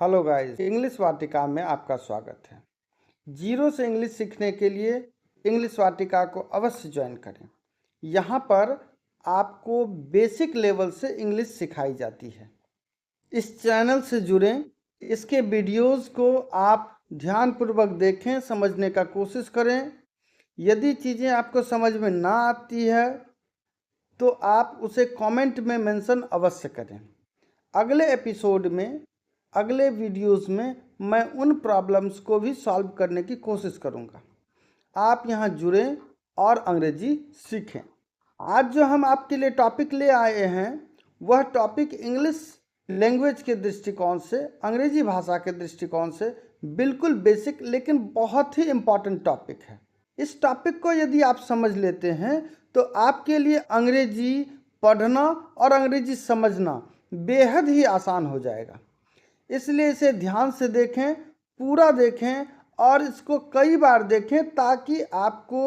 Hello guys, English वाटिका में आपका स्वागत है। जीरो से इंग्लिश सीखने के लिए इंग्लिश वाटिका को अवश्य ज्वाइन करें। यहाँ पर आपको बेसिक लेवल से इंग्लिश सिखाई जाती है। इस चैनल से जुड़ें, इसके वीडियोस को आप ध्यानपूर्वक देखें, समझने का कोशिश करें। यदि चीज़ें आपको समझ में ना आती है तो आप उसे कमेंट में मेंशन अवश्य करें। अगले एपिसोड में, अगले वीडियोस में मैं उन प्रॉब्लम्स को भी सॉल्व करने की कोशिश करूंगा। आप यहाँ जुड़ें और अंग्रेजी सीखें। आज जो हम आपके लिए टॉपिक ले आए हैं वह टॉपिक इंग्लिश लैंग्वेज के दृष्टिकोण से, अंग्रेजी भाषा के दृष्टिकोण से बिल्कुल बेसिक लेकिन बहुत ही इम्पॉर्टेंट टॉपिक है। इस टॉपिक को यदि आप समझ लेते हैं तो आपके लिए अंग्रेजी पढ़ना और अंग्रेजी समझना बेहद ही आसान हो जाएगा। इसलिए इसे ध्यान से देखें, पूरा देखें और इसको कई बार देखें ताकि आपको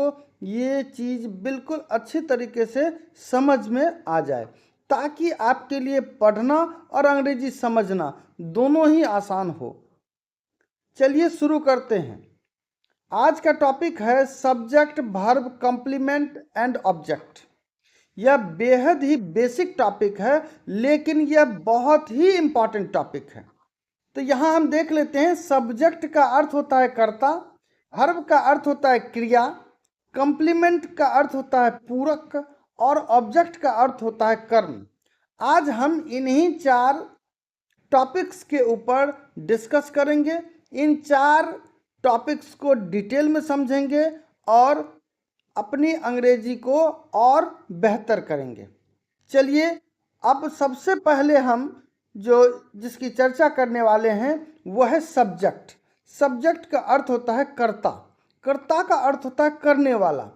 ये चीज़ बिल्कुल अच्छी तरीके से समझ में आ जाए, ताकि आपके लिए पढ़ना और अंग्रेजी समझना दोनों ही आसान हो। चलिए शुरू करते हैं। आज का टॉपिक है subject, verb, complement and object. यह बेहद ही बेसिक टॉपिक है लेकिन यह बहुत ही इम्पॉर्टेंट टॉपिक है। तो यहाँ हम देख लेते हैं। सब्जेक्ट का अर्थ होता है कर्ता, वर्ब का अर्थ होता है क्रिया, कॉम्प्लीमेंट का अर्थ होता है पूरक और ऑब्जेक्ट का अर्थ होता है कर्म। आज हम इन्हीं 4 टॉपिक्स के ऊपर डिस्कस करेंगे। इन 4 टॉपिक्स को डिटेल में समझेंगे और अपनी अंग्रेजी को और बेहतर करेंगे। चलिए, अब सबसे पहले हम जिसकी चर्चा करने वाले हैं वह है सब्जेक्ट। सब्जेक्ट का अर्थ होता है कर्ता, कर्ता का अर्थ होता है करने वाला।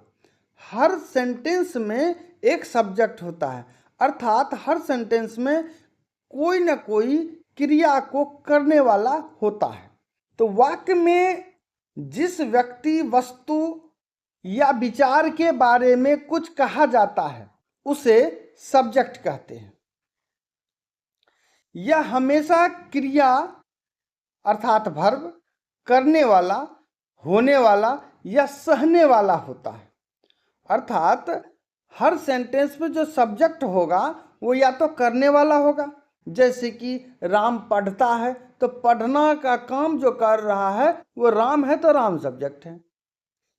हर सेंटेंस में एक सब्जेक्ट होता है, अर्थात हर सेंटेंस में कोई ना कोई क्रिया को करने वाला होता है। तो वाक्य में जिस व्यक्ति, वस्तु या विचार के बारे में कुछ कहा जाता है उसे सब्जेक्ट कहते हैं। यह हमेशा क्रिया अर्थात वर्ब, करने वाला, होने वाला या सहने वाला होता है। अर्थात हर सेंटेंस में जो सब्जेक्ट होगा वो या तो करने वाला होगा, जैसे कि राम पढ़ता है तो पढ़ना का काम जो कर रहा है वो राम है तो राम सब्जेक्ट है।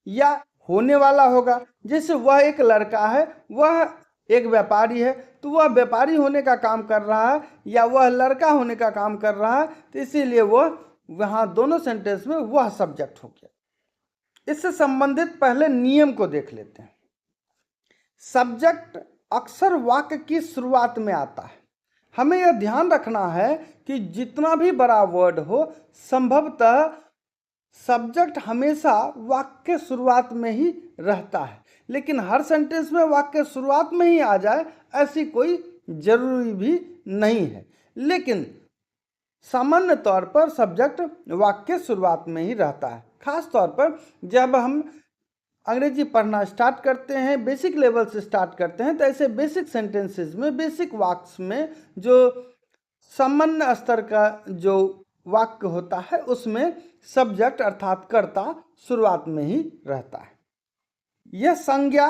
या होने वाला होगा, जैसे वह एक लड़का है, वह एक व्यापारी है तो वह व्यापारी होने का काम कर रहा है, या वह लड़का होने का काम कर रहा है तो इसीलिए वह वहाँ दोनों सेंटेंस में वह सब्जेक्ट हो गया। इससे संबंधित पहले नियम को देख लेते हैं। सब्जेक्ट अक्सर वाक्य की शुरुआत में आता है। हमें यह ध्यान रखना है कि जितना भी बड़ा वर्ड हो, संभवतः सब्जेक्ट हमेशा वाक्य के शुरुआत में ही रहता है, लेकिन हर सेंटेंस में वाक्य के शुरुआत में ही आ जाए ऐसी कोई जरूरी भी नहीं है। लेकिन सामान्य तौर पर सब्जेक्ट वाक्य के शुरुआत में ही रहता है। खास तौर पर जब हम अंग्रेजी पढ़ना स्टार्ट करते हैं, बेसिक लेवल से स्टार्ट करते हैं, तो ऐसे बेसिक सेंटेंसेस में, बेसिक वाक्य में जो सामान्य स्तर का जो वाक्य होता है उसमें सब्जेक्ट अर्थात कर्ता शुरुआत में ही रहता है। यह संज्ञा,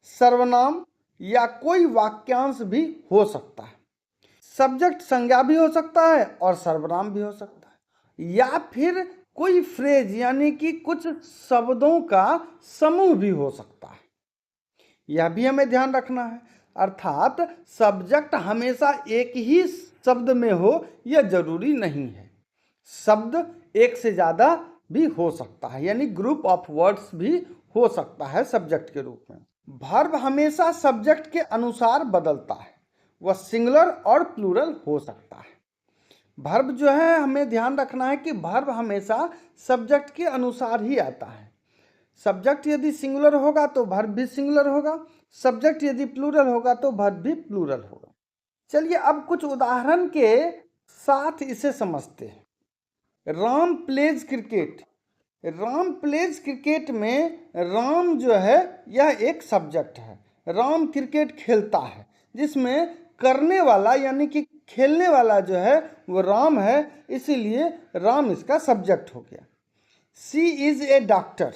सर्वनाम या कोई वाक्यांश भी हो सकता है। सब्जेक्ट संज्ञा भी हो सकता है और सर्वनाम भी हो सकता है, या फिर कोई फ्रेज यानी कि कुछ शब्दों का समूह भी हो सकता है। यह भी हमें ध्यान रखना है। अर्थात सब्जेक्ट हमेशा एक ही शब्द में हो यह जरूरी नहीं है। शब्द एक से ज़्यादा भी हो सकता है, यानी ग्रुप ऑफ वर्ड्स भी हो सकता है सब्जेक्ट के रूप में। वर्ब हमेशा सब्जेक्ट के अनुसार बदलता है, वह सिंगुलर और प्लूरल हो सकता है। वर्ब जो है, हमें ध्यान रखना है कि वर्ब हमेशा सब्जेक्ट के अनुसार ही आता है। सब्जेक्ट यदि सिंगुलर होगा तो वर्ब भी सिंगुलर होगा, सब्जेक्ट यदि प्लूरल होगा तो वर्ब भी प्लूरल होगा। चलिए अब कुछ उदाहरण के साथ इसे समझते हैं। Ram pledge cricket. Ram pledge cricket में राम जो है यह एक सब्जेक्ट है। राम क्रिकेट खेलता है, जिसमें करने वाला यानी कि खेलने वाला जो है वो राम है, इसीलिए राम इसका सब्जेक्ट हो गया। शी इज ए डॉक्टर,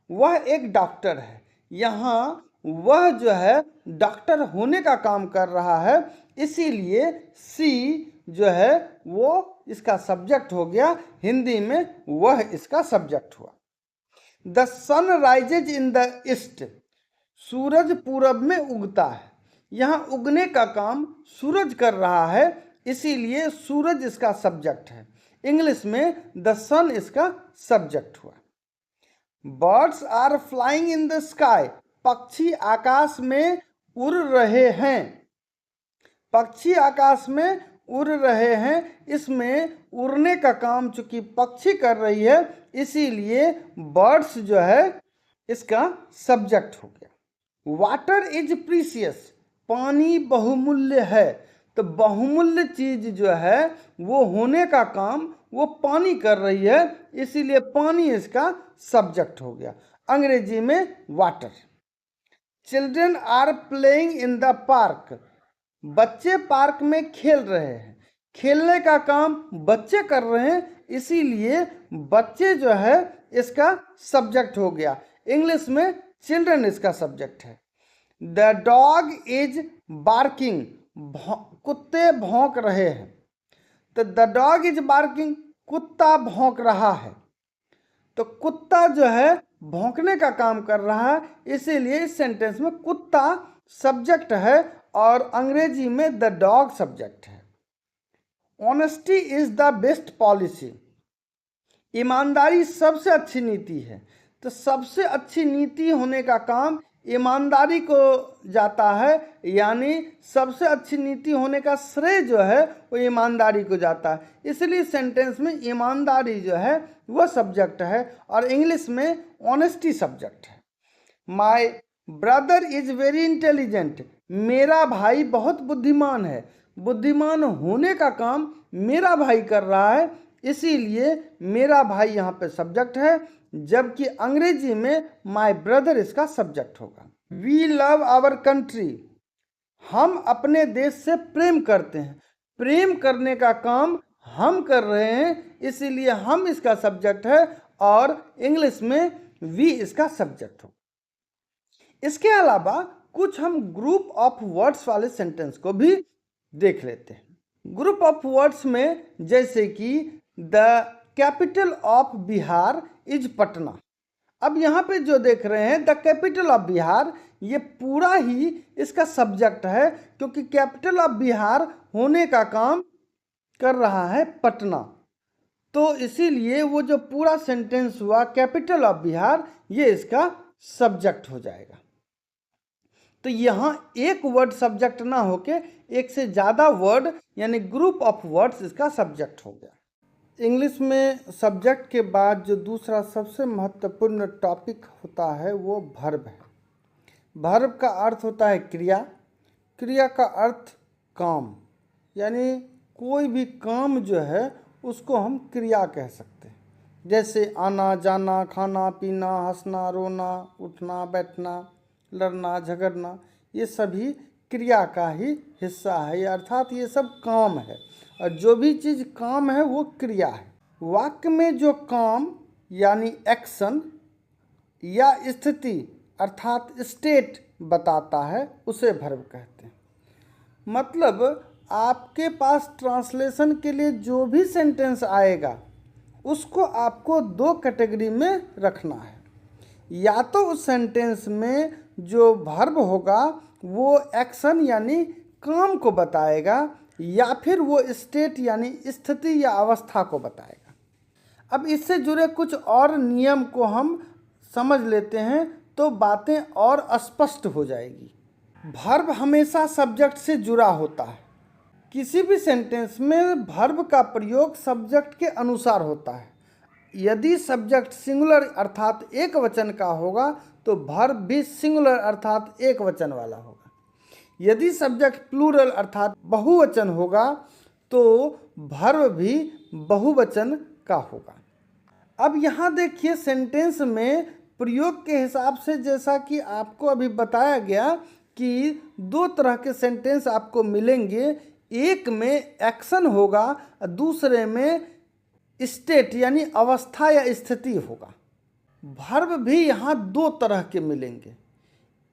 वह एक डॉक्टर है। यहाँ वह जो है डॉक्टर होने का काम कर रहा है, इसीलिए सी जो है वो इसका सब्जेक्ट हो गया। हिंदी में वह इसका सब्जेक्ट हुआ। The sun rises in the east, सूरज पूरब में उगता है। यहाँ उगने का काम सूरज कर रहा है, इसीलिए सूरज इसका सब्जेक्ट है। इंग्लिश में द सन इसका सब्जेक्ट हुआ। Birds are flying in the sky, पक्षी आकाश में उड़ रहे हैं। पक्षी आकाश में उड़ रहे हैं, इसमें उड़ने का काम चूंकि पक्षी कर रही है, इसीलिए बर्ड्स जो है इसका सब्जेक्ट हो गया। वाटर इज प्रीशियस, पानी बहुमूल्य है। तो बहुमूल्य चीज जो है वो होने का काम वो पानी कर रही है, इसीलिए पानी इसका सब्जेक्ट हो गया। अंग्रेजी में water. Children are playing in the park, बच्चे पार्क में खेल रहे हैं। खेलने का काम बच्चे कर रहे हैं, इसीलिए बच्चे जो है इसका सब्जेक्ट हो गया। इंग्लिश में चिल्ड्रन इसका सब्जेक्ट है। द डॉग इज बार्किंग, कुत्ते भौंक रहे हैं। तो द डॉग इज बार्किंग, कुत्ता भौंक रहा है। तो कुत्ता जो है भौंकने का काम कर रहा है, इसीलिए इस सेंटेंस में कुत्ता सब्जेक्ट है और अंग्रेजी में द डॉग सब्जेक्ट है। Honesty is the best policy, ईमानदारी सबसे अच्छी नीति है। तो सबसे अच्छी नीति होने का काम ईमानदारी को जाता है, यानी सबसे अच्छी नीति होने का श्रेय जो है वो ईमानदारी को जाता है, इसलिए सेंटेंस में ईमानदारी जो है वो सब्जेक्ट है और इंग्लिश में ऑनेस्टी सब्जेक्ट है। My brother is very intelligent, मेरा भाई बहुत बुद्धिमान है। बुद्धिमान होने का काम मेरा भाई कर रहा है, इसीलिए मेरा भाई यहाँ पे सब्जेक्ट है, जबकि अंग्रेजी में माय ब्रदर इसका सब्जेक्ट होगा। वी लव आवर कंट्री, हम अपने देश से प्रेम करते हैं। प्रेम करने का काम हम कर रहे हैं, इसीलिए हम इसका सब्जेक्ट है और इंग्लिश में वी इसका सब्जेक्ट हो। इसके अलावा कुछ हम ग्रुप ऑफ वर्ड्स वाले सेंटेंस को भी देख लेते हैं। ग्रुप ऑफ वर्ड्स में जैसे कि the capital of Bihar is Patna. अब यहाँ पे जो देख रहे हैं द कैपिटल ऑफ बिहार, ये पूरा ही इसका सब्जेक्ट है, क्योंकि कैपिटल ऑफ बिहार होने का काम कर रहा है पटना। तो इसीलिए वो जो पूरा सेंटेंस हुआ कैपिटल ऑफ बिहार, ये इसका सब्जेक्ट हो जाएगा। तो यहाँ एक वर्ड सब्जेक्ट ना होके एक से ज़्यादा वर्ड यानी ग्रुप ऑफ वर्ड्स इसका सब्जेक्ट हो गया। इंग्लिश में सब्जेक्ट के बाद जो दूसरा सबसे महत्वपूर्ण टॉपिक होता है वो वर्ब है। वर्ब का अर्थ होता है क्रिया, क्रिया का अर्थ काम, यानी कोई भी काम जो है उसको हम क्रिया कह सकते हैं। जैसे आना जाना, खाना पीना, हंसना रोना, उठना बैठना, लड़ना झगड़ना, ये सभी क्रिया का ही हिस्सा है, अर्थात ये सब काम है और जो भी चीज़ काम है वो क्रिया है। वाक्य में जो काम यानी एक्शन या स्थिति अर्थात स्टेट बताता है उसे वर्ब कहते हैं। मतलब आपके पास ट्रांसलेशन के लिए जो भी सेंटेंस आएगा उसको आपको दो कैटेगरी में रखना है। या तो उस सेंटेंस में जो वर्ब होगा वो एक्शन यानी काम को बताएगा, या फिर वो स्टेट यानी स्थिति या अवस्था को बताएगा। अब इससे जुड़े कुछ और नियम को हम समझ लेते हैं तो बातें और स्पष्ट हो जाएगी। वर्ब हमेशा सब्जेक्ट से जुड़ा होता है। किसी भी सेंटेंस में वर्ब का प्रयोग सब्जेक्ट के अनुसार होता है। यदि सब्जेक्ट सिंगुलर अर्थात एक वचन का होगा तो वर्ब भी सिंगुलर अर्थात एक वचन वाला होगा। यदि सब्जेक्ट प्लूरल अर्थात बहुवचन होगा तो वर्ब भी बहुवचन का होगा। अब यहाँ देखिए सेंटेंस में प्रयोग के हिसाब से, जैसा कि आपको अभी बताया गया कि दो तरह के सेंटेंस आपको मिलेंगे, एक में एक्शन होगा और दूसरे में स्टेट यानी अवस्था या स्थिति होगा। वर्ब भी यहाँ दो तरह के मिलेंगे,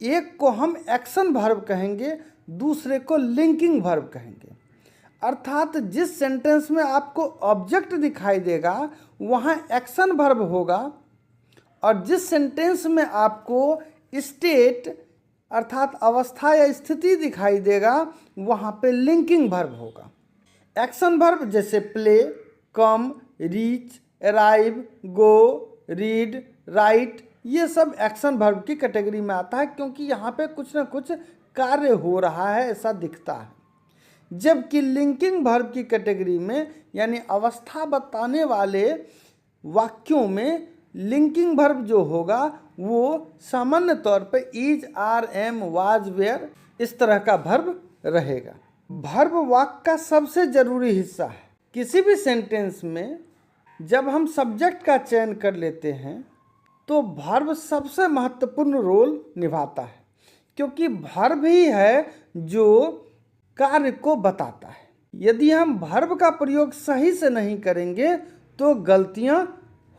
एक को हम एक्शन वर्ब कहेंगे, दूसरे को लिंकिंग वर्ब कहेंगे। अर्थात जिस सेंटेंस में आपको ऑब्जेक्ट दिखाई देगा वहाँ एक्शन वर्ब होगा, और जिस सेंटेंस में आपको स्टेट अर्थात अवस्था या स्थिति दिखाई देगा वहाँ पे लिंकिंग वर्ब होगा। एक्शन वर्ब जैसे प्ले, कम, रीच, अराइव, गो, रीड, राइट, ये सब एक्शन वर्ब की कैटेगरी में आता है, क्योंकि यहाँ पे कुछ ना कुछ कार्य हो रहा है ऐसा दिखता है। जबकि लिंकिंग वर्ब की कैटेगरी में यानी अवस्था बताने वाले वाक्यों में लिंकिंग वर्ब जो होगा वो सामान्य तौर पे is, are, am, was, were इस तरह का वर्ब रहेगा। वर्ब वाक्य का सबसे जरूरी हिस्सा है। किसी भी सेंटेंस में जब हम सब्जेक्ट का चयन कर लेते हैं तो वर्ब सबसे महत्वपूर्ण रोल निभाता है, क्योंकि वर्ब ही है जो कार्य को बताता है। यदि हम वर्ब का प्रयोग सही से नहीं करेंगे तो गलतियां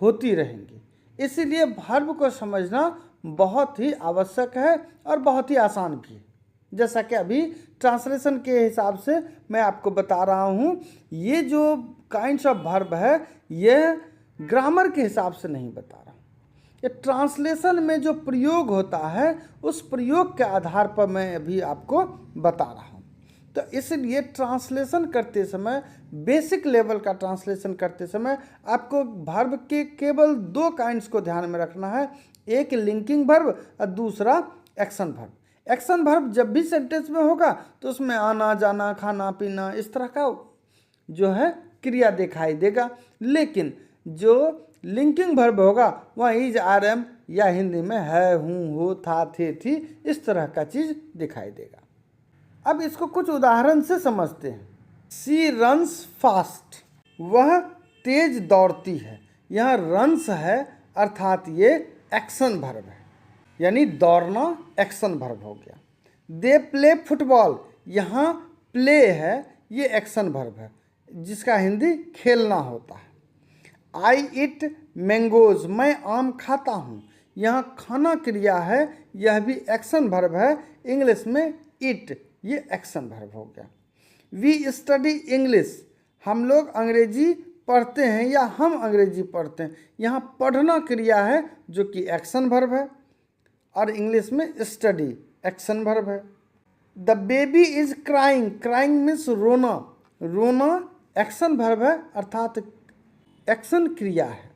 होती रहेंगी। इसीलिए वर्ब को समझना बहुत ही आवश्यक है और बहुत ही आसान भी है। जैसा कि अभी ट्रांसलेशन के हिसाब से मैं आपको बता रहा हूँ, ये जो काइंड्स ऑफ वर्ब है यह ग्रामर के हिसाब से नहीं बता रहा हूँ, ये ट्रांसलेशन में जो प्रयोग होता है उस प्रयोग के आधार पर मैं अभी आपको बता रहा हूँ। तो इसलिए ट्रांसलेशन करते समय, बेसिक लेवल का ट्रांसलेशन करते समय आपको वर्ब के केवल दो काइंड्स को ध्यान में रखना है, एक लिंकिंग वर्ब और दूसरा एक्शन वर्ब। एक्शन वर्ब जब भी सेंटेंस में होगा तो उसमें आना, जाना, खाना, पीना इस तरह का जो है क्रिया दिखाई देगा, लेकिन जो लिंकिंग वर्ब होगा वह इज, आर, एम या हिंदी में है, हूँ, हो, था, थे, थी इस तरह का चीज़ दिखाई देगा। अब इसको कुछ उदाहरण से समझते हैं। सी रन्स फास्ट, वह तेज दौड़ती है। यहाँ रन्स है अर्थात ये एक्शन वर्ब है, यानी दौड़ना एक्शन वर्ब हो गया। दे प्ले फुटबॉल, यहाँ प्ले है ये एक्शन वर्ब है जिसका हिंदी खेलना होता है। आई इट मैंगोज, मैं आम खाता हूँ, यहाँ खाना क्रिया है, यह भी एक्शन वर्ब है, इंग्लिश में इट ये एक्शन वर्ब हो गया। वी स्टडी इंग्लिश, हम लोग अंग्रेजी पढ़ते हैं या हम अंग्रेजी पढ़ते हैं, यहाँ पढ़ना क्रिया है जो कि एक्शन वर्ब है, और इंग्लिश में स्टडी एक्शन वर्ब है। The baby is crying, crying means रोना, रोना एक्शन वर्ब है अर्थात एक्शन क्रिया है,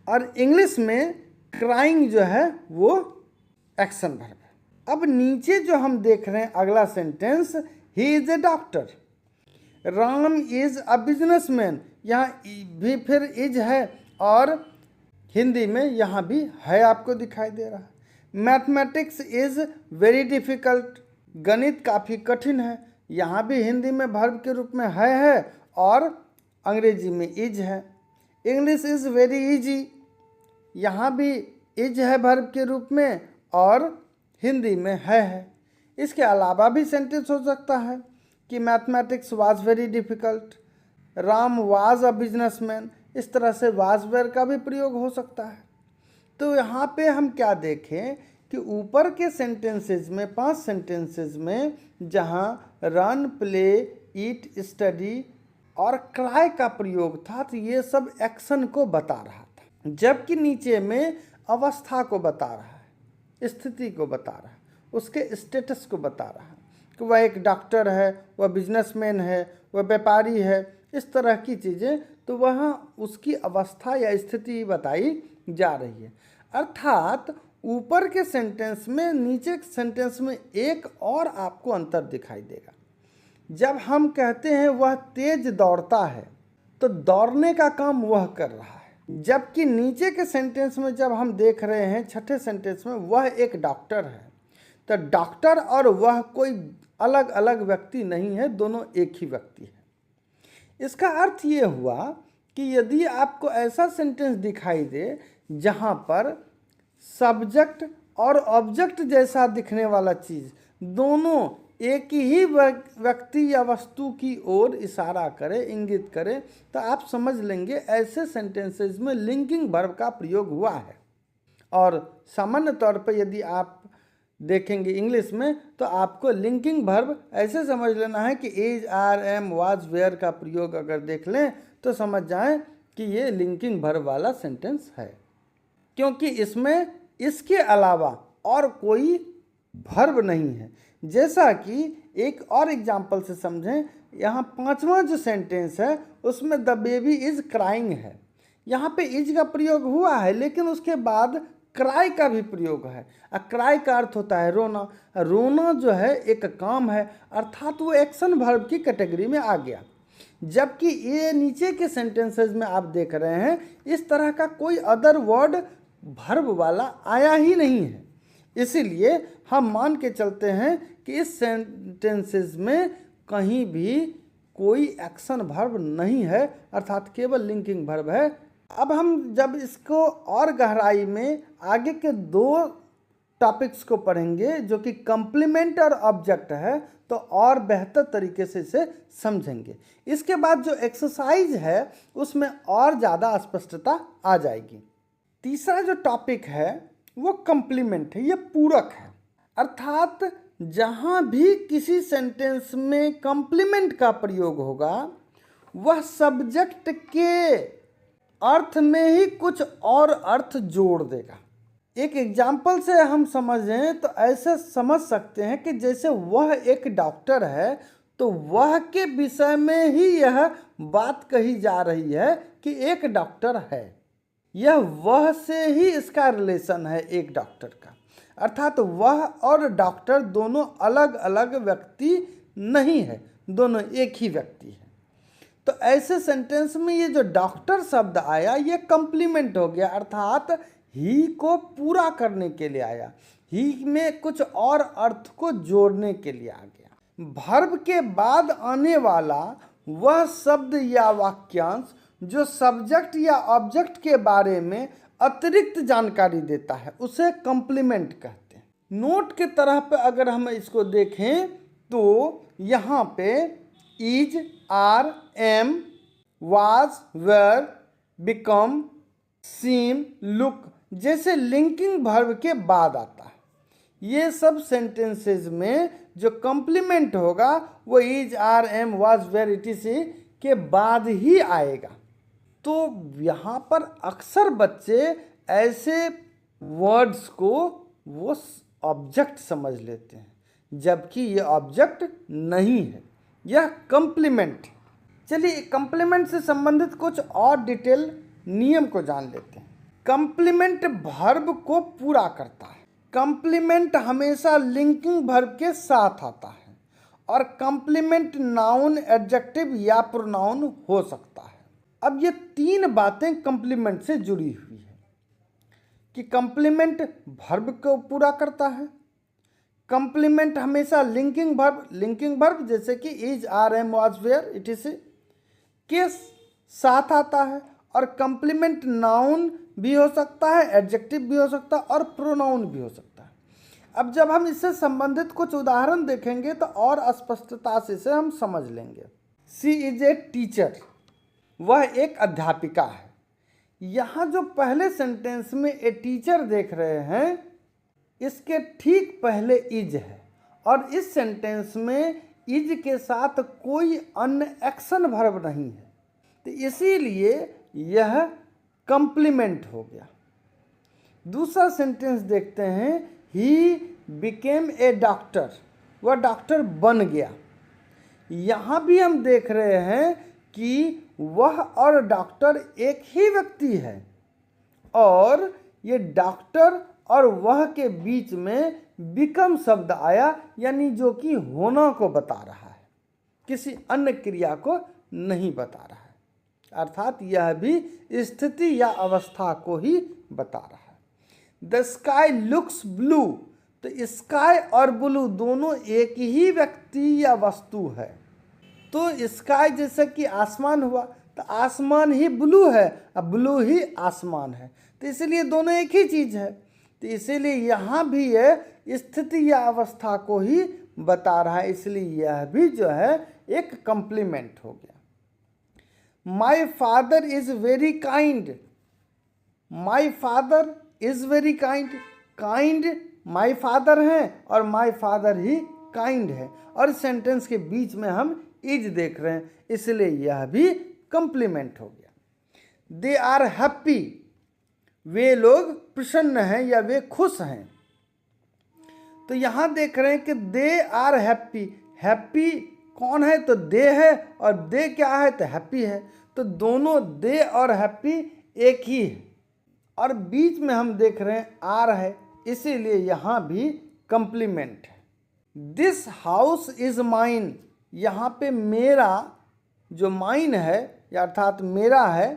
और इंग्लिश में क्राइंग जो है वो एक्शन वर्ब है। अब नीचे जो हम देख रहे हैं अगला sentence, he is a doctor, Ram is a businessman, यहाँ भी फिर इज है और हिंदी में यहाँ भी है आपको दिखाई दे रहा है। मैथमेटिक्स इज वेरी डिफ़िकल्ट, गणित काफ़ी कठिन है, यहाँ भी हिंदी में वर्ब के रूप में है और अंग्रेजी में इज है। इंग्लिश इज़ वेरी इजी, यहाँ भी इज है वर्ब के रूप में और हिंदी में है। इसके अलावा भी सेंटेंस हो सकता है कि mathematics was very difficult, Ram was a businessman, इस तरह से वाज वेयर का भी प्रयोग हो सकता है। तो यहाँ पे हम क्या देखें कि ऊपर के सेंटेंसेस में 5 सेंटेंसेस में जहाँ रन, प्ले, ईट, स्टडी और क्राई का प्रयोग था तो ये सब एक्शन को बता रहा था, जबकि नीचे में अवस्था को बता रहा है, स्थिति को बता रहा है, उसके स्टेटस को बता रहा है कि वह एक डॉक्टर है, वह बिजनेसमैन है, वह व्यापारी है, इस तरह की चीज़ें, तो वहाँ उसकी अवस्था या स्थिति बताई जा रही है। अर्थात ऊपर के सेंटेंस में नीचे के सेंटेंस में एक और आपको अंतर दिखाई देगा। जब हम कहते हैं वह तेज दौड़ता है तो दौड़ने का काम वह कर रहा है, जबकि नीचे के सेंटेंस में जब हम देख रहे हैं छठे सेंटेंस में वह एक डॉक्टर है, तो डॉक्टर और वह कोई अलग अलग व्यक्ति नहीं है, दोनों एक ही व्यक्ति है। इसका अर्थ ये हुआ कि यदि आपको ऐसा सेंटेंस दिखाई दे जहाँ पर सब्जेक्ट और ऑब्जेक्ट जैसा दिखने वाला चीज़ दोनों एक ही व्यक्ति या वस्तु की ओर इशारा करे, इंगित करे, तो आप समझ लेंगे ऐसे सेंटेंसेस में लिंकिंग वर्ब का प्रयोग हुआ है। और सामान्य तौर पर यदि आप देखेंगे इंग्लिश में तो आपको लिंकिंग वर्ब ऐसे समझ लेना है कि is, are, am, was, were का प्रयोग अगर देख लें तो समझ जाएं कि ये लिंकिंग वर्ब वाला सेंटेंस है, क्योंकि इसमें इसके अलावा और कोई वर्ब नहीं है। जैसा कि एक और एग्जाम्पल से समझें, यहाँ 5वां जो सेंटेंस है उसमें द बेबी इज क्राइंग है। यहाँ पे इज का प्रयोग हुआ है, लेकिन उसके बाद क्राई का भी प्रयोग है। क्राई का अर्थ होता है रोना। रोना जो है एक काम है, अर्थात वो एक्शन वर्ब की कैटेगरी में आ गया। जबकि ये नीचे के सेंटेंसेस में आप देख रहे हैं इस तरह का कोई अदर वर्ड वर्ब वाला आया ही नहीं है। इसीलिए हम मान के चलते हैं कि इस सेंटेंसेस में कहीं भी कोई एक्शन वर्ब नहीं है, अर्थात केवल लिंकिंग वर्ब है। अब हम जब इसको और गहराई में आगे के 2 टॉपिक्स को पढ़ेंगे जो कि कंप्लीमेंट और ऑब्जेक्ट है, तो और बेहतर तरीके से इसे समझेंगे। इसके बाद जो एक्सरसाइज है उसमें और ज़्यादा स्पष्टता आ जाएगी। तीसरा जो टॉपिक है वो कंप्लीमेंट है, ये पूरक है। अर्थात जहाँ भी किसी सेंटेंस में कंप्लीमेंट का प्रयोग होगा वह सब्जेक्ट के अर्थ में ही कुछ और अर्थ जोड़ देगा। एक एग्जाम्पल से हम समझें तो ऐसे समझ सकते हैं कि जैसे वह एक डॉक्टर है तो वह के विषय में ही यह बात कही जा रही है कि एक डॉक्टर है। यह वह से ही इसका रिलेशन है एक डॉक्टर का, अर्थात वह और डॉक्टर दोनों अलग अलग व्यक्ति नहीं है, दोनों एक ही व्यक्ति है। तो ऐसे सेंटेंस में ये जो डॉक्टर शब्द आया ये कंप्लीमेंट हो गया, अर्थात ही को पूरा करने के लिए आया, ही में कुछ और अर्थ को जोड़ने के लिए आ गया। वर्ब के बाद आने वाला वह शब्द या वाक्यांश जो सब्जेक्ट या ऑब्जेक्ट के बारे में अतिरिक्त जानकारी देता है उसे कंप्लीमेंट कहते हैं। नोट के तरह पे अगर हम इसको देखें तो यहाँ पे is, are, am, was, were, become, seem, look जैसे लिंकिंग वर्ब के बाद आता है। ये सब सेंटेंसेस में जो कंप्लीमेंट होगा वो is, are, am, was, were, etc के बाद ही आएगा। तो यहाँ पर अक्सर बच्चे ऐसे वर्ड्स को वो ऑब्जेक्ट समझ लेते हैं, जबकि ये ऑब्जेक्ट नहीं है, यह कंप्लीमेंट है। चलिए कंप्लीमेंट से संबंधित कुछ और डिटेल नियम को जान लेते हैं। कंप्लीमेंट वर्ब को पूरा करता है। कंप्लीमेंट हमेशा लिंकिंग वर्ब के साथ आता है और कंप्लीमेंट नाउन, एडजेक्टिव या प्रोनाउन हो सकता है। अब ये 3 बातें कंप्लीमेंट से जुड़ी हुई है कि कंप्लीमेंट वर्ब को पूरा करता है, कंप्लीमेंट हमेशा लिंकिंग वर्ब जैसे कि is, are, am, was, were, etc के साथ आता है, और कंप्लीमेंट नाउन भी हो सकता है, एडजेक्टिव भी हो सकता है और प्रोनाउन भी हो सकता है। अब जब हम इससे संबंधित कुछ उदाहरण देखेंगे तो और स्पष्टता से इसे हम समझ लेंगे। सी इज ए टीचर, वह एक अध्यापिका है। यहाँ जो पहले सेंटेंस में ए टीचर देख रहे हैं इसके ठीक पहले इज है, और इस सेंटेंस में इज के साथ कोई अन्य एक्शन वर्ब नहीं है, तो इसीलिए यह कंप्लीमेंट हो गया। दूसरा सेंटेंस देखते हैं, ही बिकेम ए डॉक्टर, वह डॉक्टर बन गया। यहाँ भी हम देख रहे हैं कि वह और डॉक्टर एक ही व्यक्ति है, और ये डॉक्टर और वह के बीच में बिकम शब्द आया, यानी जो कि होना को बता रहा है, किसी अन्य क्रिया को नहीं बता रहा है, अर्थात यह भी स्थिति या अवस्था को ही बता रहा है। द स्काई लुक्स ब्लू, तो स्काई और ब्लू दोनों एक ही व्यक्ति या वस्तु है। तो स्काई जैसे कि आसमान हुआ, तो आसमान ही ब्लू है, अब ब्लू ही आसमान है, तो इसलिए दोनों एक ही चीज़ है। तो इसीलिए यहाँ भी ये स्थिति या अवस्था को ही बता रहा है, इसलिए यह भी जो है एक कॉम्प्लीमेंट हो गया। My father is very kind, my father is very kind, kind my father हैं और माई फादर ही काइंड है, और सेंटेंस के बीच में हम इज देख रहे हैं, इसलिए यह भी कॉम्प्लीमेंट हो गया। दे आर हैप्पी, वे लोग प्रसन्न हैं या वे खुश हैं। तो यहाँ देख रहे हैं कि दे आर हैप्पी, हैप्पी कौन है तो दे है, और दे क्या है तो हैप्पी है, तो दोनों दे और हैप्पी एक ही है, और बीच में हम देख रहे हैं आर है, इसीलिए यहाँ भी कॉम्प्लीमेंट है। दिस हाउस इज माइन, यहाँ पे मेरा जो माइन है या अर्थात मेरा है,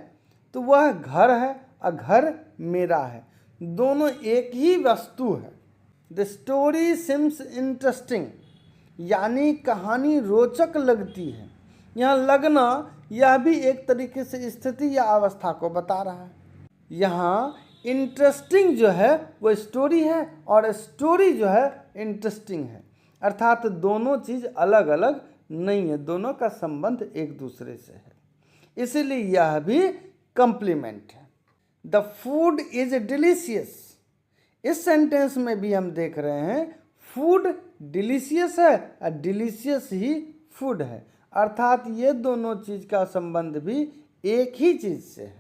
तो वह घर है और घर मेरा है, दोनों एक ही वस्तु है। द स्टोरी सिम्स इंटरेस्टिंग, यानी कहानी रोचक लगती है। यहाँ लगना यह भी एक तरीके से स्थिति या अवस्था को बता रहा है। यहाँ इंटरेस्टिंग जो है वो स्टोरी है और स्टोरी जो है इंटरेस्टिंग है, अर्थात दोनों चीज़ अलग अलग नहीं है, दोनों का संबंध एक दूसरे से है, इसीलिए यह भी कॉम्प्लीमेंट है। द फूड इज डिलीशियस, इस सेंटेंस में भी हम देख रहे हैं फूड डिलीशियस है और डिलीशियस ही फूड है, अर्थात ये दोनों चीज़ का संबंध भी एक ही चीज़ से है।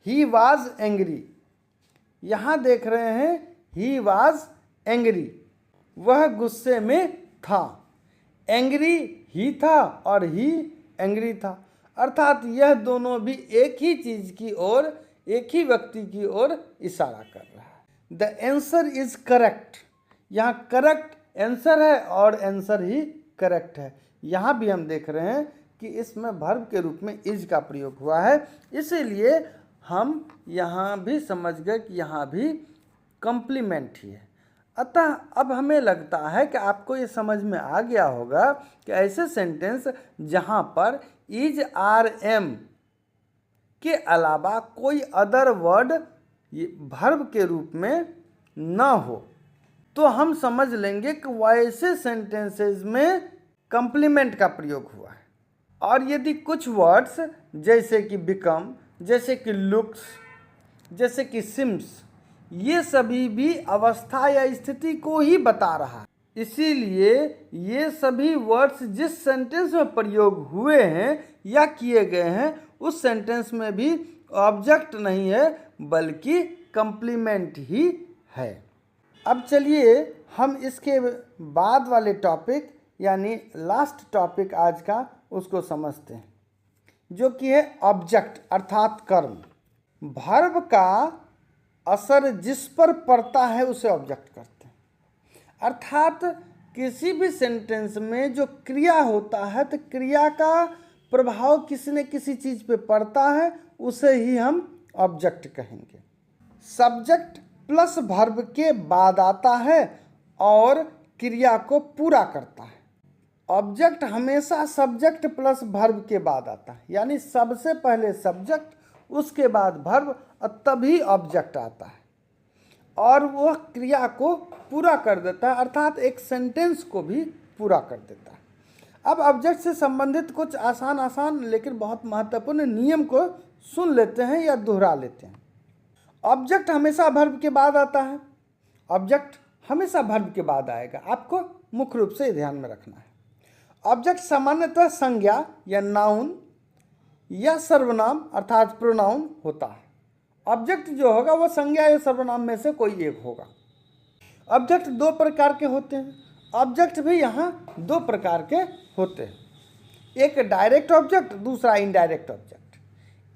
ही वाज एंग्री, यहाँ देख रहे हैं ही वाज एंग्री, वह गुस्से में था, एंग्री ही था और ही एंग्री था, अर्थात यह दोनों भी एक ही चीज़ की ओर, एक ही व्यक्ति की ओर इशारा कर रहा है। द आंसर इज करेक्ट, यहाँ करेक्ट आंसर है और आंसर ही करेक्ट है। यहाँ भी हम देख रहे हैं कि इसमें वर्ब के रूप में इज का प्रयोग हुआ है, इसीलिए हम यहाँ भी समझ गए कि यहाँ भी कॉम्प्लीमेंट ही है। अतः अब हमें लगता है कि आपको ये समझ में आ गया होगा कि ऐसे सेंटेंस जहाँ पर इज आर एम के अलावा कोई अदर वर्ड वर्ब के रूप में ना हो, तो हम समझ लेंगे कि वैसे सेंटेंसेस में कॉम्प्लीमेंट का प्रयोग हुआ है। और यदि कुछ वर्ड्स जैसे कि बिकम, जैसे कि लुक्स, जैसे कि सिम्स, ये सभी भी अवस्था या स्थिति को ही बता रहा है, इसीलिए ये सभी वर्ड्स जिस सेंटेंस में प्रयोग हुए हैं या किए गए हैं उस सेंटेंस में भी ऑब्जेक्ट नहीं है बल्कि कॉम्प्लीमेंट ही है। अब चलिए हम इसके बाद वाले टॉपिक यानी लास्ट टॉपिक आज का उसको समझते हैं, जो कि है ऑब्जेक्ट अर्थात कर्म। वर्ब का असर जिस पर पड़ता है उसे ऑब्जेक्ट करते हैं, अर्थात किसी भी सेंटेंस में जो क्रिया होता है तो क्रिया का प्रभाव किसी न किसी चीज़ पे पड़ता है, उसे ही हम ऑब्जेक्ट कहेंगे। सब्जेक्ट प्लस वर्ब के बाद आता है और क्रिया को पूरा करता है। ऑब्जेक्ट हमेशा सब्जेक्ट प्लस वर्ब के बाद आता है, यानी सबसे पहले सब्जेक्ट उसके बाद वर्ब और तभी ऑब्जेक्ट आता है और वह क्रिया को पूरा कर देता है, अर्थात एक सेंटेंस को भी पूरा कर देता है। अब ऑब्जेक्ट से संबंधित कुछ आसान लेकिन बहुत महत्वपूर्ण नियम को सुन लेते हैं या दोहरा लेते हैं। ऑब्जेक्ट हमेशा वर्ब के बाद आता है, ऑब्जेक्ट हमेशा वर्ब के बाद आएगा, आपको मुख्य रूप से ध्यान में रखना है। ऑब्जेक्ट सामान्यतः संज्ञा या नाउन या सर्वनाम अर्थात प्रोनाउन होता है। ऑब्जेक्ट जो होगा वो संज्ञा या सर्वनाम में से कोई एक होगा। ऑब्जेक्ट दो प्रकार के होते हैं, ऑब्जेक्ट भी यहाँ दो प्रकार के होते हैं, एक डायरेक्ट ऑब्जेक्ट, दूसरा इनडायरेक्ट ऑब्जेक्ट।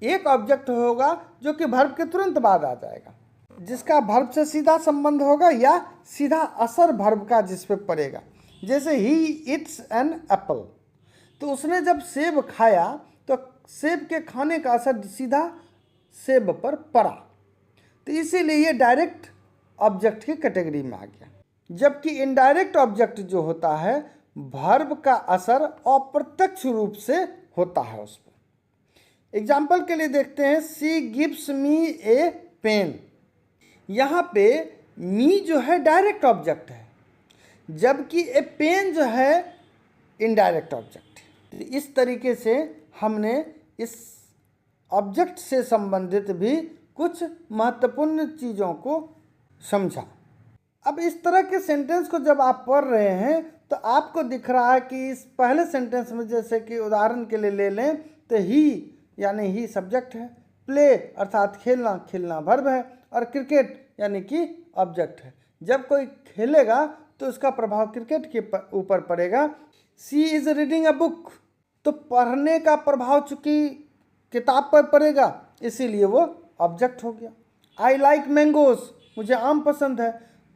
एक ऑब्जेक्ट होगा जो कि वर्ब के तुरंत बाद आ जाएगा, जिसका वर्ब से सीधा संबंध होगा या सीधा असर वर्ब का जिस पे पड़ेगा। जैसे ही इट्स एन एप्पल, तो उसने जब सेब खाया तो सेब के खाने का असर सीधा सेब पर पड़ा, तो इसीलिए ये डायरेक्ट ऑब्जेक्ट की कैटेगरी में आ गया। जबकि इनडायरेक्ट ऑब्जेक्ट जो होता है वर्ब का असर अप्रत्यक्ष रूप से होता है उस पर। एग्जाम्पल के लिए देखते हैं, सी गिव्स मी ए पेन, यहाँ पे मी जो है डायरेक्ट ऑब्जेक्ट है, जबकि ए पेन जो है इनडायरेक्ट ऑब्जेक्ट है। इस तरीके से हमने इस ऑब्जेक्ट से संबंधित भी कुछ महत्वपूर्ण चीज़ों को समझा। अब इस तरह के सेंटेंस को जब आप पढ़ रहे हैं तो आपको दिख रहा है कि इस पहले सेंटेंस में, जैसे कि उदाहरण के लिए ले लें तो ही यानी ही सब्जेक्ट है, प्ले अर्थात खेलना, खेलना वर्ब है, और क्रिकेट यानी कि ऑब्जेक्ट है। जब कोई खेलेगा तो उसका प्रभाव क्रिकेट के ऊपर पड़ेगा। सी इज़ रीडिंग अ बुक, तो पढ़ने का प्रभाव चूँकि किताब पर पड़ेगा इसीलिए वो ऑब्जेक्ट हो गया। आई लाइक मैंगोज, मुझे आम पसंद है,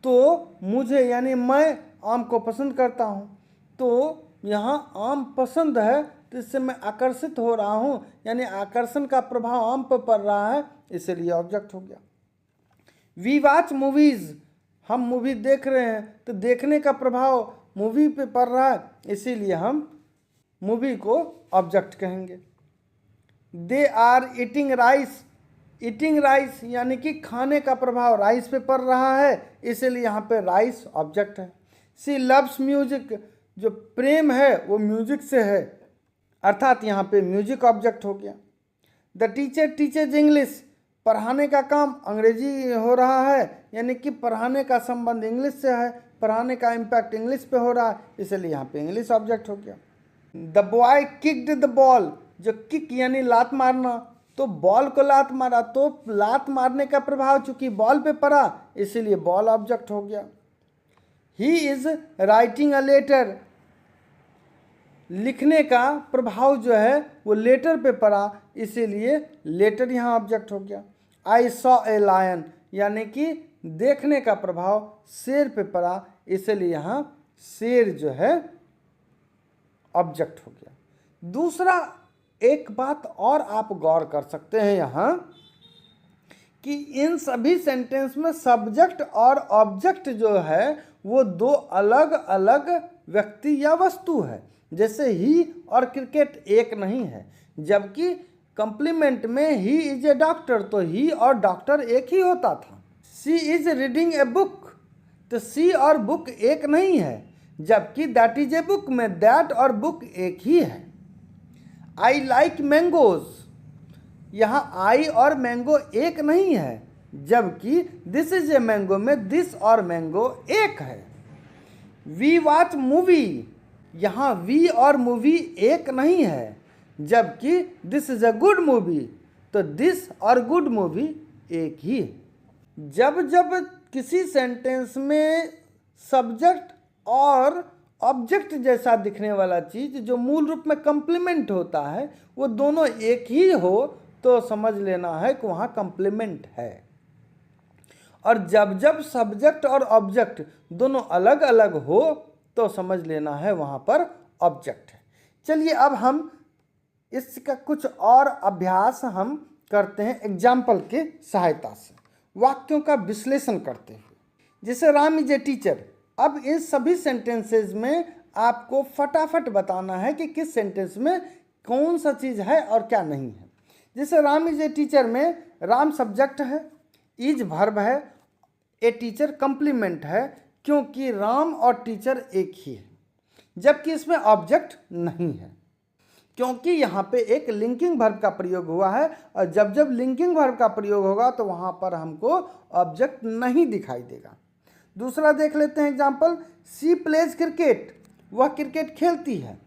तो मुझे यानी मैं आम को पसंद करता हूँ, तो यहाँ आम पसंद है तो इससे मैं आकर्षित हो रहा हूँ, यानी आकर्षण का प्रभाव आम पर पड़ रहा है, इसलिए ऑब्जेक्ट हो गया। वी वॉच मूवीज़, हम मूवी देख रहे हैं तो देखने का प्रभाव मूवी पे पड़ रहा है, इसीलिए हम मूवी को ऑब्जेक्ट कहेंगे। They are eating rice, eating rice यानी कि खाने का प्रभाव राइस पे पड़ रहा है, इसलिए यहाँ पे राइस ऑब्जेक्ट है। सी लव्स म्यूजिक, जो प्रेम है वो म्यूजिक से है, अर्थात यहाँ पे म्यूजिक ऑब्जेक्ट हो गया। द टीचर टीचर्स इंग्लिश, पढ़ाने का काम अंग्रेजी हो रहा है, यानी कि पढ़ाने का संबंध इंग्लिश से है, पढ़ाने का इम्पैक्ट इंग्लिश पे हो रहा है, इसलिए यहाँ पे इंग्लिश ऑब्जेक्ट हो गया। The boy kicked the ball, जो किक यानी लात मारना, तो बॉल को लात मारा तो लात मारने का प्रभाव चूंकि बॉल पे पड़ा इसीलिए बॉल ऑब्जेक्ट हो गया। He is writing a letter, लिखने का प्रभाव जो है वो लेटर पे पड़ा इसीलिए लेटर यहाँ ऑब्जेक्ट हो गया। आई सॉ ए लायन, यानी कि देखने का प्रभाव शेर पे पड़ा इसलिए यहाँ शेर जो है ऑब्जेक्ट हो गया। दूसरा एक बात और आप गौर कर सकते हैं यहाँ कि इन सभी सेंटेंस में सब्जेक्ट और ऑब्जेक्ट जो है वो दो अलग अलग व्यक्ति या वस्तु है। जैसे ही और क्रिकेट एक नहीं है, जबकि कंप्लीमेंट में ही इज ए डॉक्टर, तो ही और डॉक्टर एक ही होता था। सी इज रीडिंग ए बुक, तो सी और बुक एक नहीं है, जबकि दैट इज ए बुक में दैट और बुक एक ही है। आई लाइक मैंगोज, यहाँ आई और मैंगो एक नहीं है, जबकि दिस इज ए मैंगो में दिस और मैंगो एक है। वी वॉच मूवी, यहाँ वी और मूवी एक नहीं है, जबकि this is a good movie, तो दिस और गुड मूवी एक ही है। जब जब किसी सेंटेंस में सब्जेक्ट और ऑब्जेक्ट जैसा दिखने वाला चीज़ जो मूल रूप में कंप्लीमेंट होता है वो दोनों एक ही हो तो समझ लेना है कि वहाँ कंप्लीमेंट है, और जब जब सब्जेक्ट और ऑब्जेक्ट दोनों अलग अलग हो तो समझ लेना है वहाँ पर ऑब्जेक्ट है। चलिए अब हम इसका कुछ और अभ्यास हम करते हैं एग्जाम्पल के सहायता से, वाक्यों का विश्लेषण करते हुए। जैसे राम इज ए टीचर, अब इन सभी सेंटेंसेस में आपको फटाफट बताना है कि किस सेंटेंस में कौन सा चीज़ है और क्या नहीं है। जैसे राम इज ए टीचर में राम सब्जेक्ट है, इज वर्ब है, ए टीचर कंप्लीमेंट है क्योंकि राम और टीचर एक ही है, जबकि इसमें ऑब्जेक्ट नहीं है क्योंकि यहाँ पे एक लिंकिंग वर्ब का प्रयोग हुआ है, और जब जब लिंकिंग वर्ब का प्रयोग होगा तो वहाँ पर हमको ऑब्जेक्ट नहीं दिखाई देगा। दूसरा देख लेते हैं एग्जाम्पल, सी प्लेज क्रिकेट, वह क्रिकेट खेलती है,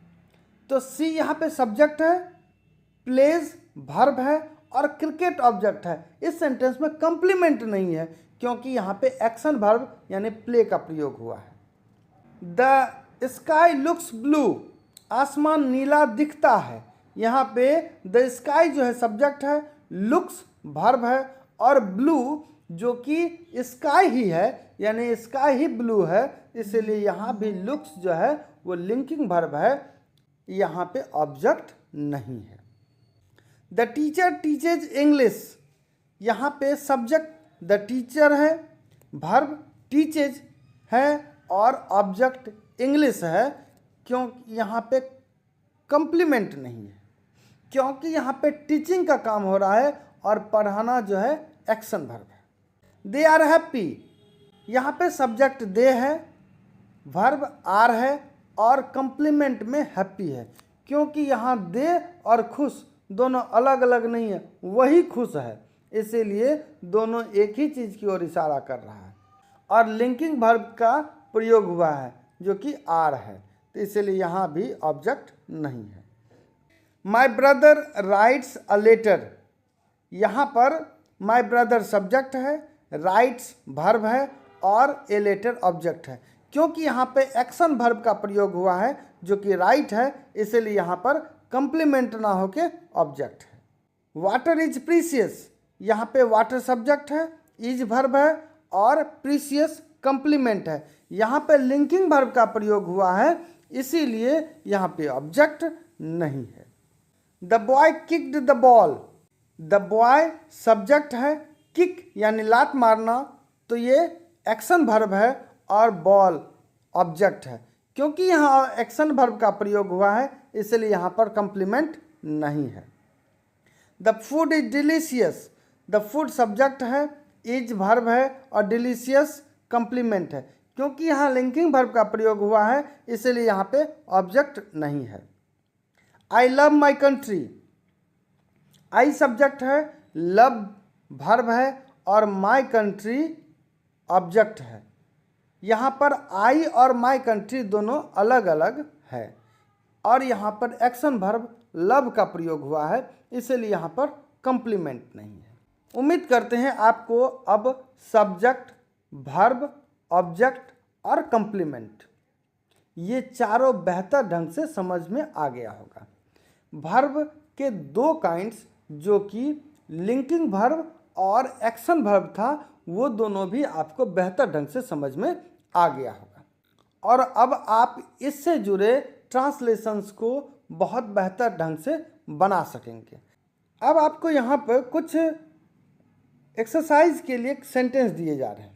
तो सी यहाँ पे सब्जेक्ट है, प्लेज वर्ब है और क्रिकेट ऑब्जेक्ट है। इस सेंटेंस में कंप्लीमेंट नहीं है क्योंकि यहाँ पे एक्शन वर्ब यानी प्ले का प्रयोग हुआ है। द स्काई लुक्स ब्लू, आसमान नीला दिखता है, यहाँ पे द स्काई जो है सब्जेक्ट है, लुक्स वर्ब है और ब्लू जो कि स्काई ही है यानी स्काई ही ब्लू है, इसलिए यहाँ भी लुक्स जो है वो लिंकिंग वर्ब है, यहाँ पे ऑब्जेक्ट नहीं है। द टीचर टीचेज इंग्लिश, यहाँ पे सब्जेक्ट द टीचर है, वर्ब टीचेज है और ऑब्जेक्ट इंग्लिश है क्योंकि यहाँ पे कंप्लीमेंट नहीं है, क्योंकि यहाँ पे टीचिंग का काम हो रहा है और पढ़ाना जो है एक्शन वर्ब है। They are happy. यहाँ पे सब्जेक्ट दे है, वर्ब आर है और कंप्लीमेंट में हैप्पी है, क्योंकि यहाँ दे और खुश दोनों अलग अलग नहीं है, वही खुश है, इसीलिए दोनों एक ही चीज़ की ओर इशारा कर रहा है। और लिंकिंग वर्ब का प्रयोग हुआ है जो कि आर है, तो इसीलिए यहाँ भी ऑब्जेक्ट नहीं है। My brother writes a letter, यहाँ पर माई ब्रदर सब्जेक्ट है, राइट्स वर्ब है और ए लेटर ऑब्जेक्ट है। क्योंकि यहाँ पे एक्शन वर्ब का प्रयोग हुआ है जो कि राइट है, इसलिए यहाँ पर कंप्लीमेंट ना होके ऑब्जेक्ट है। वाटर इज प्रीशियस, यहाँ पे वाटर सब्जेक्ट है, इज वर्ब है और प्रीशियस कंप्लीमेंट है। यहाँ पे लिंकिंग वर्ब का प्रयोग हुआ है, इसीलिए यहाँ पे ऑब्जेक्ट नहीं है। The boy kicked the ball, the boy subject है, किक यानी लात मारना, तो ये एक्शन वर्ब है और बॉल ऑब्जेक्ट है। क्योंकि यहाँ एक्शन वर्ब का प्रयोग हुआ है, इसलिए यहाँ पर कंप्लीमेंट नहीं है। The food is delicious, the food subject है, इज वर्ब है और डिलीशियस कंप्लीमेंट है। क्योंकि यहाँ लिंकिंग वर्ब का प्रयोग हुआ है, इसलिए यहाँ पे ऑब्जेक्ट नहीं है। I love my country, I subject है, लव वर्ब है और माई कंट्री ऑब्जेक्ट है। यहाँ पर आई और माई कंट्री दोनों अलग अलग है और यहाँ पर एक्शन वर्ब लव का प्रयोग हुआ है, इसलिए यहाँ पर कंप्लीमेंट नहीं है। उम्मीद करते हैं आपको अब सब्जेक्ट, वर्ब, ऑब्जेक्ट और कंप्लीमेंट ये चारों बेहतर ढंग से समझ में आ गया होगा। वर्ब के दो काइंड्स जो कि लिंकिंग वर्ब और एक्शन वर्ब था, वो दोनों भी आपको बेहतर ढंग से समझ में आ गया होगा और अब आप इससे जुड़े ट्रांसलेशंस को बहुत बेहतर ढंग से बना सकेंगे। अब आपको यहाँ पर कुछ एक्सरसाइज के लिए सेंटेंस दिए जा रहे हैं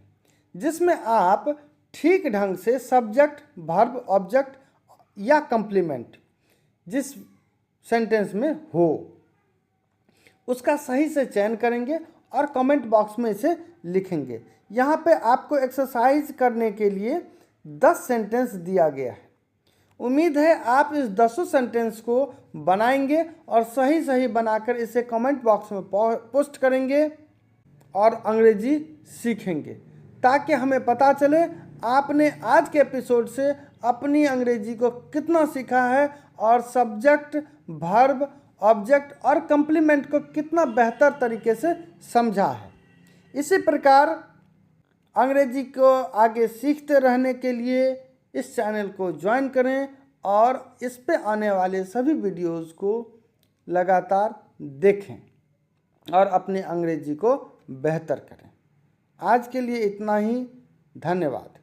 जिसमें आप ठीक ढंग से सब्जेक्ट, वर्ब, ऑब्जेक्ट या कंप्लीमेंट जिस सेंटेंस में हो उसका सही से चयन करेंगे और कमेंट बॉक्स में इसे लिखेंगे। यहाँ पे आपको एक्सरसाइज करने के लिए 10 सेंटेंस दिया गया है। उम्मीद है आप इस 10 सेंटेंस को बनाएंगे और सही सही बनाकर इसे कमेंट बॉक्स में पोस्ट करेंगे और अंग्रेजी सीखेंगे, ताकि हमें पता चले आपने आज के एपिसोड से अपनी अंग्रेजी को कितना सीखा है और सब्जेक्ट, वर्ब, ऑब्जेक्ट और कंप्लीमेंट को कितना बेहतर तरीके से समझा है। इसी प्रकार अंग्रेजी को आगे सीखते रहने के लिए इस चैनल को ज्वाइन करें और इस पे आने वाले सभी वीडियोस को लगातार देखें और अपनी अंग्रेजी को बेहतर करें। आज के लिए इतना ही, धन्यवाद।